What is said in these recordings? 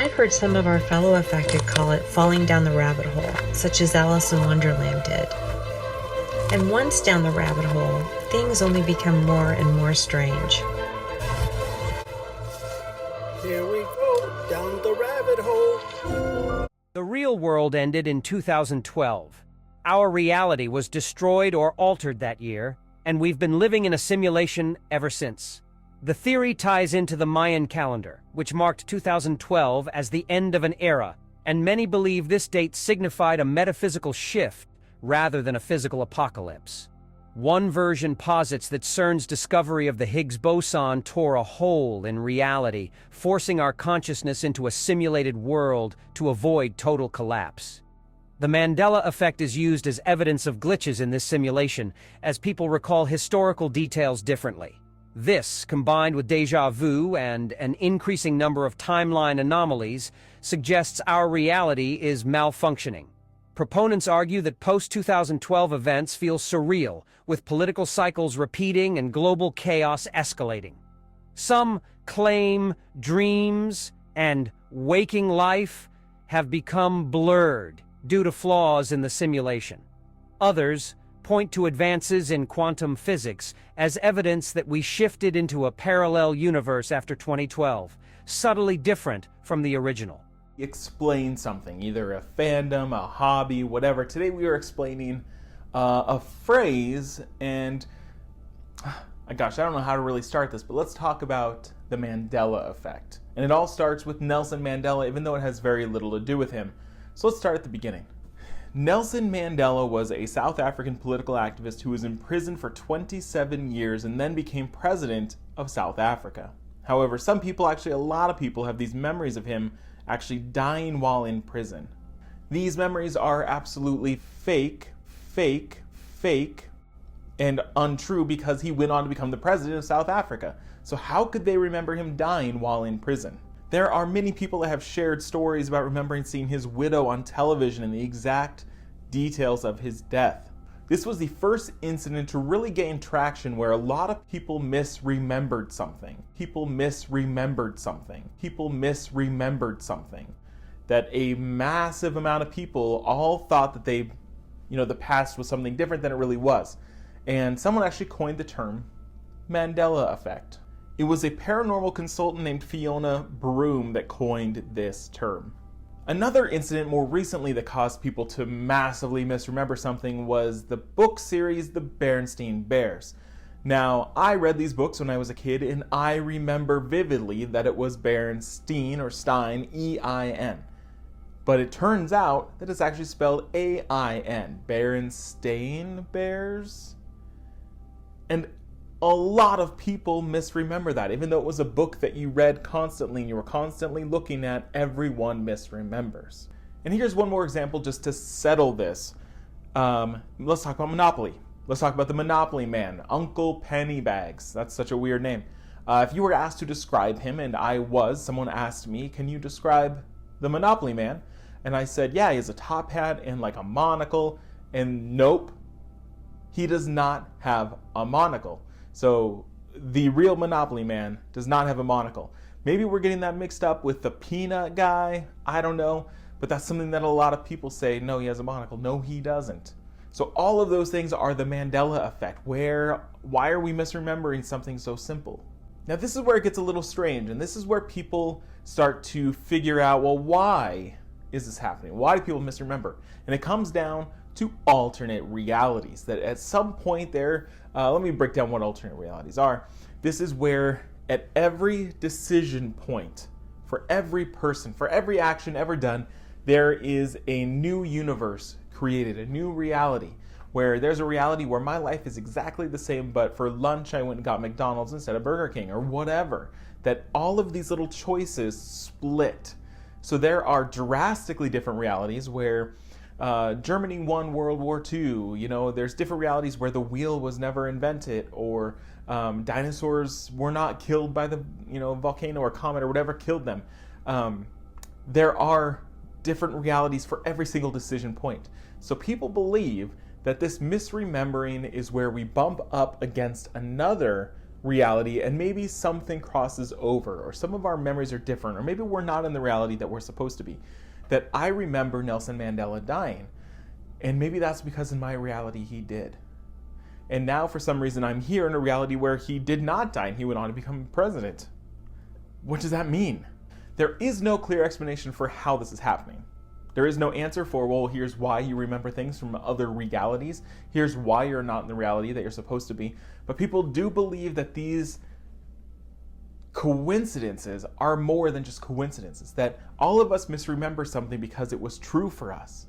I've heard some of our fellow affected call it falling down the rabbit hole, such as Alice in Wonderland did. And once down the rabbit hole, things only become more and more strange. Here we go, down the rabbit hole. The real world ended in 2012. Our reality was destroyed or altered that year, and we've been living in a simulation ever since. The theory ties into the Mayan calendar, which marked 2012 as the end of an era, and many believe this date signified a metaphysical shift rather than a physical apocalypse. One version posits that CERN's discovery of the Higgs boson tore a hole in reality, forcing our consciousness into a simulated world to avoid total collapse. The Mandela effect is used as evidence of glitches in this simulation, as people recall historical details differently. This, combined with déjà vu and an increasing number of timeline anomalies, suggests our reality is malfunctioning. Proponents argue that post-2012 events feel surreal, with political cycles repeating and global chaos escalating. Some claim dreams and waking life have become blurred due to flaws in the simulation. Others point to advances in quantum physics as evidence that we shifted into a parallel universe after 2012, subtly different from the original. Explain something, either a fandom, a hobby, whatever. Today we are explaining a phrase, and gosh, I don't know how to really start this, but let's talk about the Mandela effect. And it all starts with Nelson Mandela, even though it has very little to do with him. So let's start at the beginning. Nelson Mandela was a South African political activist who was imprisoned for 27 years and then became president of South Africa. However, some people, actually a lot of people, have these memories of him actually dying while in prison. These memories are absolutely fake, and untrue because he went on to become the president of South Africa. So how could they remember him dying while in prison? There are many people that have shared stories about remembering seeing his widow on television and the exact details of his death. This was the first incident to really gain traction where a lot of people misremembered something. That a massive amount of people all thought that the past was something different than it really was. And someone actually coined the term Mandela effect. It was a paranormal consultant named Fiona Broome that coined this term. Another incident more recently that caused people to massively misremember something was the book series The Berenstain Bears. Now, I read these books when I was a kid, and I remember vividly that it was Berenstein, or Stein, E-I-N. But it turns out that it's actually spelled A-I-N, Berenstain Bears. And a lot of people misremember that, even though it was a book that you read constantly and you were constantly looking at. Everyone misremembers. And here's one more example just to settle this. Let's talk about Monopoly. Let's talk about the Monopoly Man, Uncle Pennybags. That's such a weird name. If you were asked to describe him, and someone asked me, can you describe the Monopoly Man? And I said, yeah, he has a top hat and like a monocle. And nope, he does not have a monocle. So the real Monopoly Man does not have a monocle. Maybe we're getting that mixed up with the Peanut Guy. I don't know. But that's something that a lot of people say, no, he has a monocle. No, he doesn't. So all of those things are the Mandela effect. Why are we misremembering something so simple? Now this is where it gets a little strange, and this is where people start to figure out, well, why is this happening? Why do people misremember? And it comes down to alternate realities, that at some point there, let me break down what alternate realities are. This is where at every decision point, for every person, for every action ever done, there is a new universe created, a new reality, where there's a reality where my life is exactly the same, but for lunch I went and got McDonald's instead of Burger King, or whatever. That all of these little choices split. So there are drastically different realities where Germany won World War II. There's different realities where the wheel was never invented, or dinosaurs were not killed by the volcano or comet or whatever killed them. There are different realities for every single decision point. So people believe that this misremembering is where we bump up against another reality, and maybe something crosses over, or some of our memories are different, or maybe we're not in the reality that we're supposed to be. That I remember Nelson Mandela dying, and maybe that's because in my reality he did. And now for some reason I'm here in a reality where he did not die and he went on to become president. What does that mean? There is no clear explanation for how this is happening. There is no answer for, well, here's why you remember things from other realities. Here's why you're not in the reality that you're supposed to be. But people do believe that these coincidences are more than just coincidences. That all of us misremember something because it was true for us.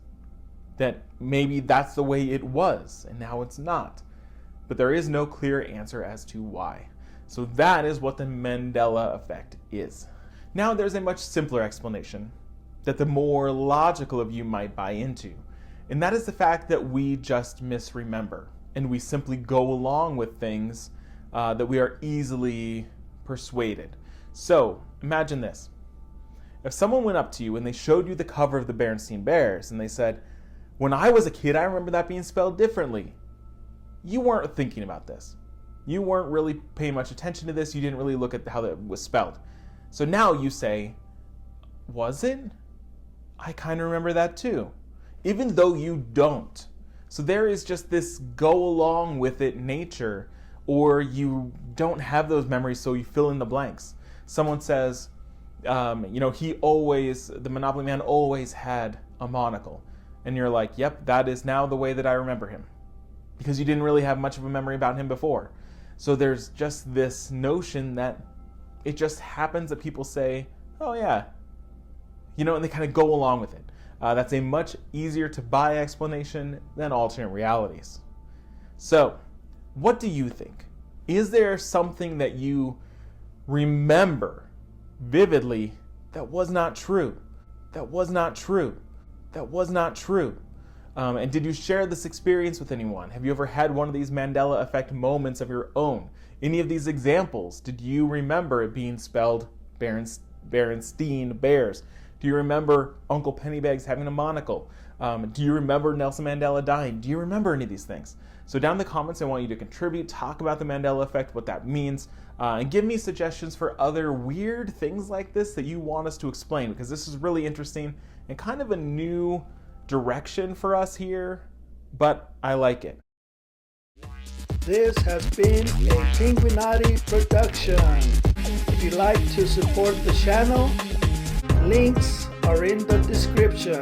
That maybe that's the way it was, and now it's not. But there is no clear answer as to why. So that is what the Mandela effect is. Now there's a much simpler explanation that the more logical of you might buy into. And that is the fact that we just misremember. And we simply go along with things that we are easily persuaded. So imagine this. If someone went up to you and they showed you the cover of the Berenstain Bears and they said, when I was a kid, I remember that being spelled differently. You weren't thinking about this. You weren't really paying much attention to this. You didn't really look at how that was spelled. So now you say, was it? I kind of remember that too. Even though you don't. So there is just this go along with it nature, or you don't have those memories, so you fill in the blanks. Someone says, the Monopoly Man always had a monocle. And you're like, yep, that is now the way that I remember him. Because you didn't really have much of a memory about him before. So there's just this notion that it just happens that people say, oh yeah, and they kind of go along with it. That's a much easier to buy explanation than alternate realities. So, what do you think? Is there something that you remember vividly that was not true? That was not true? That was not true? And did you share this experience with anyone? Have you ever had one of these Mandela effect moments of your own? Any of these examples, did you remember it being spelled Berenstain Bears? Do you remember Uncle Pennybags having a monocle? Do you remember Nelson Mandela dying? Do you remember any of these things? So down in the comments, I want you to contribute, talk about the Mandela effect, what that means, and give me suggestions for other weird things like this that you want us to explain, because this is really interesting and kind of a new direction for us here, but I like it. This has been a Pinguinati production. If you'd like to support the channel, links are in the description.